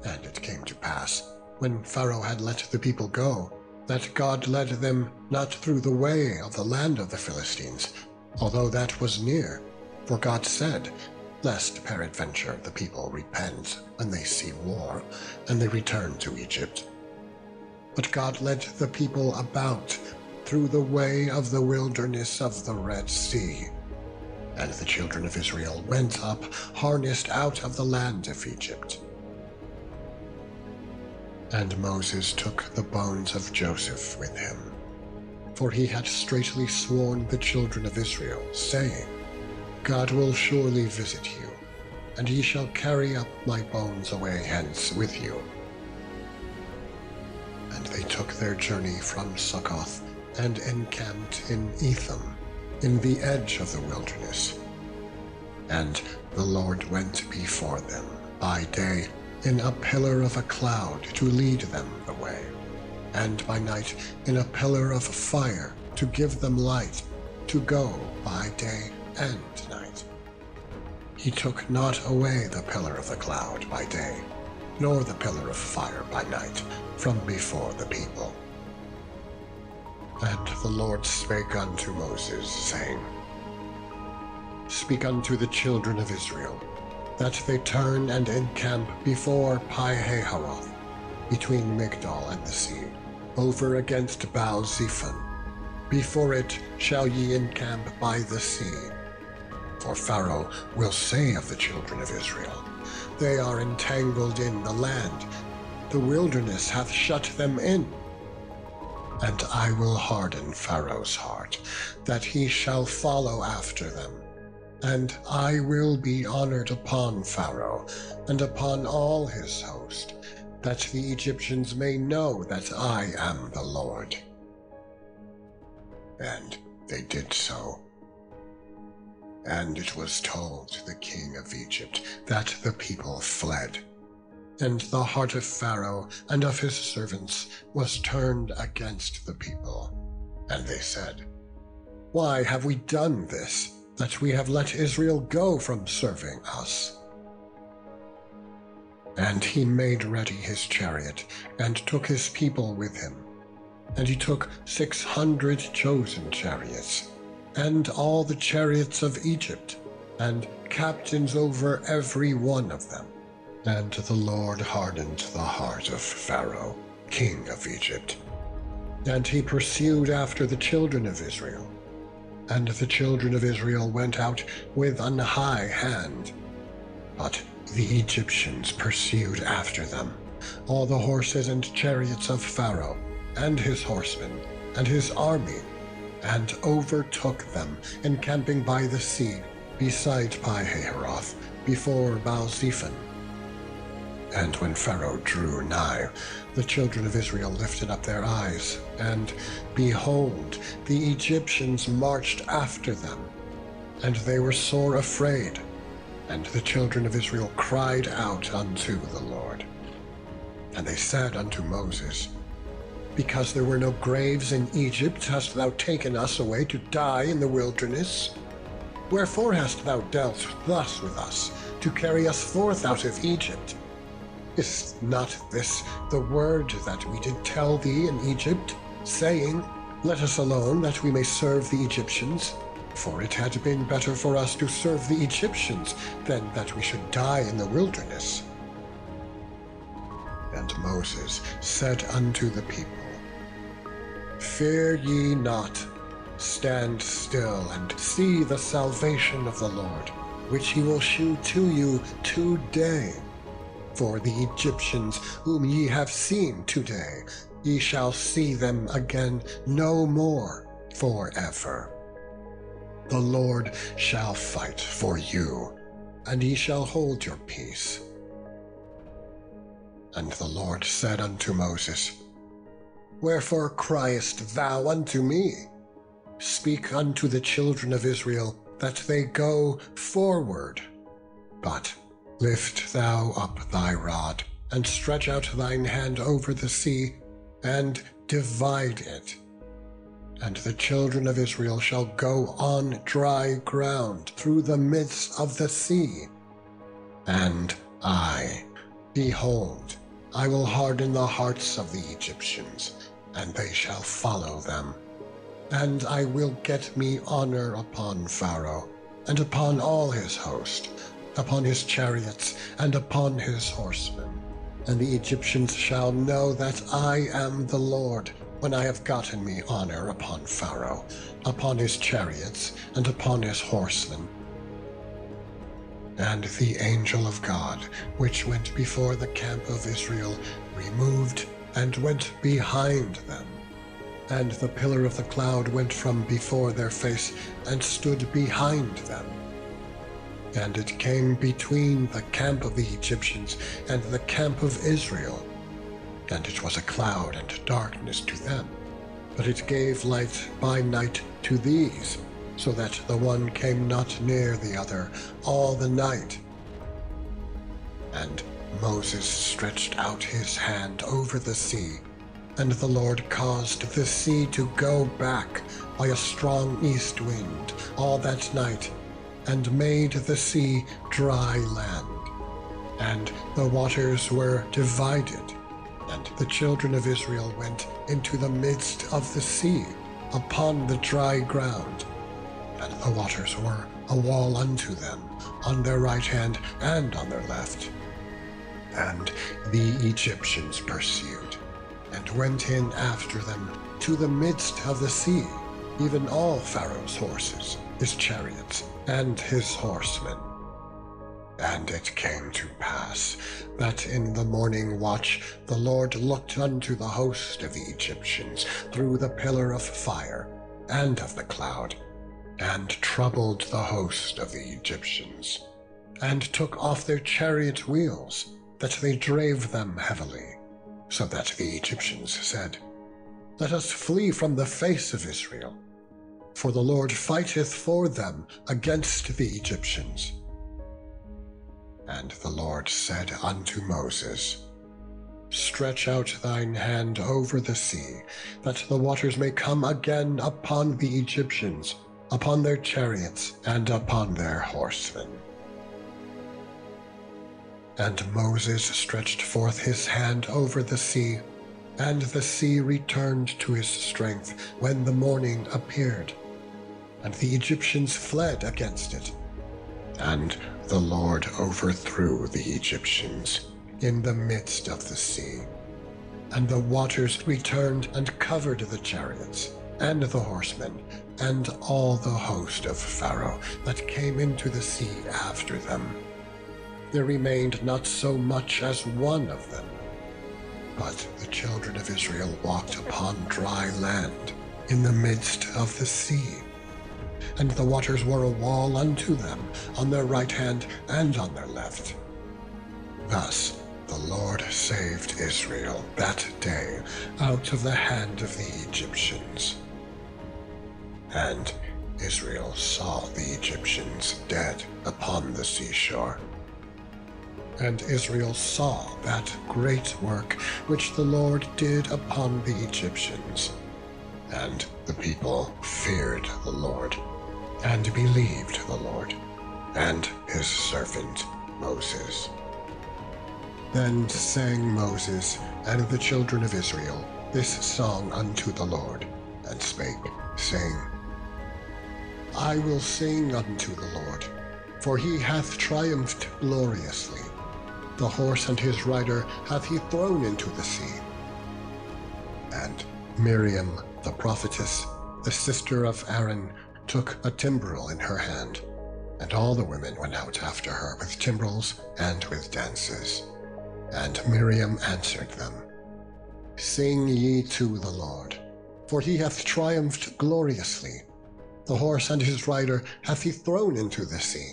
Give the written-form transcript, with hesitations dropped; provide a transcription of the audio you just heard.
And it came to pass, when Pharaoh had let the people go, that God led them not through the way of the land of the Philistines, although that was near. For God said, lest peradventure the people repent when they see war, and they return to Egypt. But God led the people about through the way of the wilderness of the Red Sea. And the children of Israel went up, harnessed out of the land of Egypt. And Moses took the bones of Joseph with him, for he had straitly sworn the children of Israel, saying, God will surely visit you, and ye shall carry up my bones away hence with you. And they took their journey from Succoth, and encamped in Etham, in the edge of the wilderness. And the Lord went before them by day in a pillar of a cloud to lead them the way, and by night in a pillar of fire to give them light, to go by day and night. He took not away the pillar of the cloud by day, nor the pillar of fire by night, from before the people. And the Lord spake unto Moses, saying, Speak unto the children of Israel, that they turn and encamp before Pi-hahiroth, between Migdol and the sea, over against Baal-zephon. Before it shall ye encamp by the sea. For Pharaoh will say of the children of Israel, They are entangled in the land, the wilderness hath shut them in. And I will harden Pharaoh's heart, that he shall follow after them. And I will be honored upon Pharaoh, and upon all his host, that the Egyptians may know that I am the Lord. And they did so. And it was told the king of Egypt that the people fled. And the heart of Pharaoh and of his servants was turned against the people. And they said, Why have we done this, that we have let Israel go from serving us? And he made ready his chariot, and took his people with him. And he took 600 chosen chariots, and all the chariots of Egypt, and captains over every one of them. And the Lord hardened the heart of Pharaoh, king of Egypt. And he pursued after the children of Israel. And the children of Israel went out with an high hand. But the Egyptians pursued after them, all the horses and chariots of Pharaoh, and his horsemen, and his army, and overtook them, encamping by the sea, beside Pi-hahiroth, before Baal-zephon. And when Pharaoh drew nigh, the children of Israel lifted up their eyes, and behold, the Egyptians marched after them. And they were sore afraid, and the children of Israel cried out unto the Lord. And they said unto Moses, Because there were no graves in Egypt, hast thou taken us away to die in the wilderness? Wherefore hast thou dealt thus with us, to carry us forth out of Egypt? Is not this the word that we did tell thee in Egypt, saying, Let us alone, that we may serve the Egyptians? For it had been better for us to serve the Egyptians than that we should die in the wilderness. And Moses said unto the people, Fear ye not, stand still, and see the salvation of the Lord, which he will shew to you today. For the Egyptians whom ye have seen today, ye shall see them again no more forever. The Lord shall fight for you, and ye shall hold your peace. And the Lord said unto Moses, Wherefore criest thou unto me? Speak unto the children of Israel, that they go forward. But lift thou up thy rod, and stretch out thine hand over the sea, and divide it. And the children of Israel shall go on dry ground through the midst of the sea. And I, Behold, I will harden the hearts of the Egyptians, and they shall follow them. And I will get me honor upon Pharaoh, and upon all his host, upon his chariots, and upon his horsemen. And the Egyptians shall know that I am the Lord, when I have gotten me honor upon Pharaoh, upon his chariots, and upon his horsemen. And the angel of God, which went before the camp of Israel, removed and went behind them. And the pillar of the cloud went from before their face, and stood behind them. And it came between the camp of the Egyptians and the camp of Israel. And it was a cloud and darkness to them, but it gave light by night to these, so that the one came not near the other all the night. And Moses stretched out his hand over the sea, and the Lord caused the sea to go back by a strong east wind all that night, and made the sea dry land. And the waters were divided, and the children of Israel went into the midst of the sea upon the dry ground. And the waters were a wall unto them on their right hand and on their left. And the Egyptians pursued, and went in after them to the midst of the sea, even all Pharaoh's horses, his chariots, and his horsemen. And it came to pass that in the morning watch the Lord looked unto the host of the Egyptians through the pillar of fire and of the cloud, and troubled the host of the Egyptians, and took off their chariot wheels, that they drave them heavily, so that the Egyptians said, Let us flee from the face of Israel, for the Lord fighteth for them against the Egyptians. And the Lord said unto Moses, Stretch out thine hand over the sea, that the waters may come again upon the Egyptians, upon their chariots, and upon their horsemen. And Moses stretched forth his hand over the sea, and the sea returned to his strength when the morning appeared, and the Egyptians fled against it. And the Lord overthrew the Egyptians in the midst of the sea. And the waters returned and covered the chariots, and the horsemen, and all the host of Pharaoh that came into the sea after them. There remained not so much as one of them. But the children of Israel walked upon dry land in the midst of the sea, and the waters were a wall unto them on their right hand and on their left. Thus the Lord saved Israel that day out of the hand of the Egyptians. And Israel saw the Egyptians dead upon the seashore. And Israel saw that great work which the Lord did upon the Egyptians. And the people feared the Lord, and believed the Lord, and his servant Moses. Then sang Moses and the children of Israel this song unto the Lord, and spake, saying, I will sing unto the Lord, for he hath triumphed gloriously. The horse and his rider hath he thrown into the sea. And Miriam the prophetess, the sister of Aaron, took a timbrel in her hand, and all the women went out after her with timbrels and with dances. And Miriam answered them, Sing ye to the Lord, for he hath triumphed gloriously. The horse and his rider hath he thrown into the sea.